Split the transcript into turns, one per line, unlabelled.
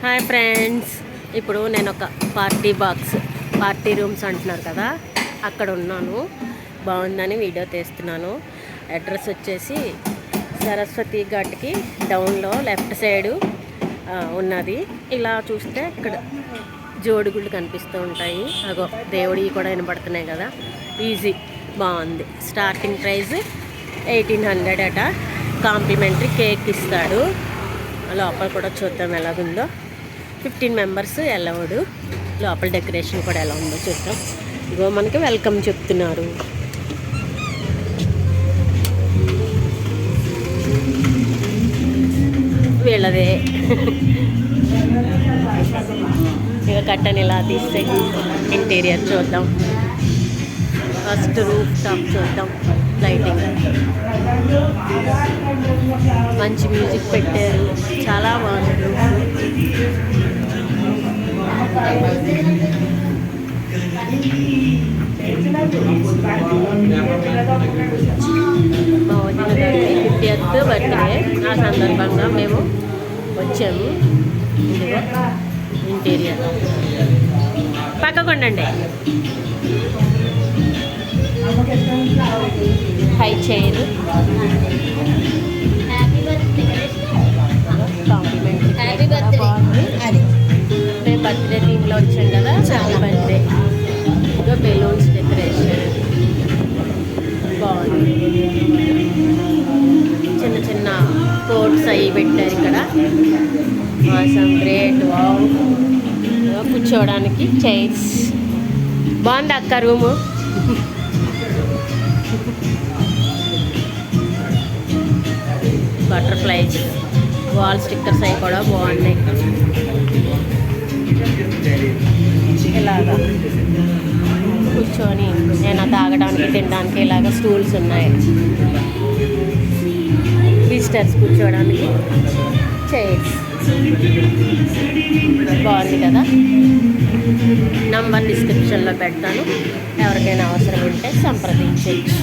Hi friends, ఇప్పుడు నేను ఒక పార్టీ రూమ్స్ అంటున్నారు కదా, అక్కడ ఉన్నాను. బాగుందని వీడియో తీస్తున్నాను. అడ్రస్ వచ్చేసి సరస్వతి ఘాట్కి డౌన్లో లెఫ్ట్ సైడు ఉన్నది. ఇలా చూస్తే ఇక్కడ జోడుగుళ్ళు కనిపిస్తూ ఉంటాయి. అగో దేవుడివి కూడా వినపడుతున్నాయి కదా. ఈజీ, బాగుంది. స్టార్టింగ్ ప్రైస్ 1800 అట. కాంప్లిమెంటరీ కేక్ ఇస్తాడు. లోపల కూడా చూద్దాం ఎలాగుందో. 15 మెంబర్స్ అలౌడ్. లోపల డెకరేషన్ కూడా ఎలా ఉందో చూద్దాం. ఇగో మనకి వెల్కమ్ చెప్తున్నారు. వీళ్ళదే. ఇక కట్టని ఇలా తీస్తే ఇంటీరియర్ చూద్దాం. ఫస్ట్ రూఫ్ టాప్ చూద్దాం. లైటింగ్ మంచి మ్యూజిక్ పెట్టారు. చాలా బాగుంది. మా వదిన గారి 50th బర్త్డే. ఆ సందర్భంగా మేము వచ్చాము. ఇదిగో ఇంటీరియర్. పక్కకుండండి. హై చైర్, కాంప్లిమెంటరీ బాగుంది. మేము బర్త్డే థీమ్లో వచ్చాం కదా, చాలా బర్త్డే. ఇంకా బెలూన్స్ డెకరేషన్ బాగుంది. చిన్న చిన్న కోట్స్ అవి పెట్టారు ఇక్కడ. Awesome, great, wow. కూర్చోవడానికి చైర్స్ బాగుంది అక్క. రూము బటర్ఫ్లైస్, వాల్ స్టిక్కర్స్ అవి కూడా బాగున్నాయి. ఇలాగా కూర్చొని నేను తాగడానికి తినడానికి ఇలాగ స్టూల్స్ ఉన్నాయి. విజిటర్స్ కూర్చోవడానికి చైర్స్. బాగుంది కదా. నంబర్ డిస్క్రిప్షన్లో పెడతాను. ఎవరికైనా అవసరం ఉంటే సంప్రదించవచ్చు.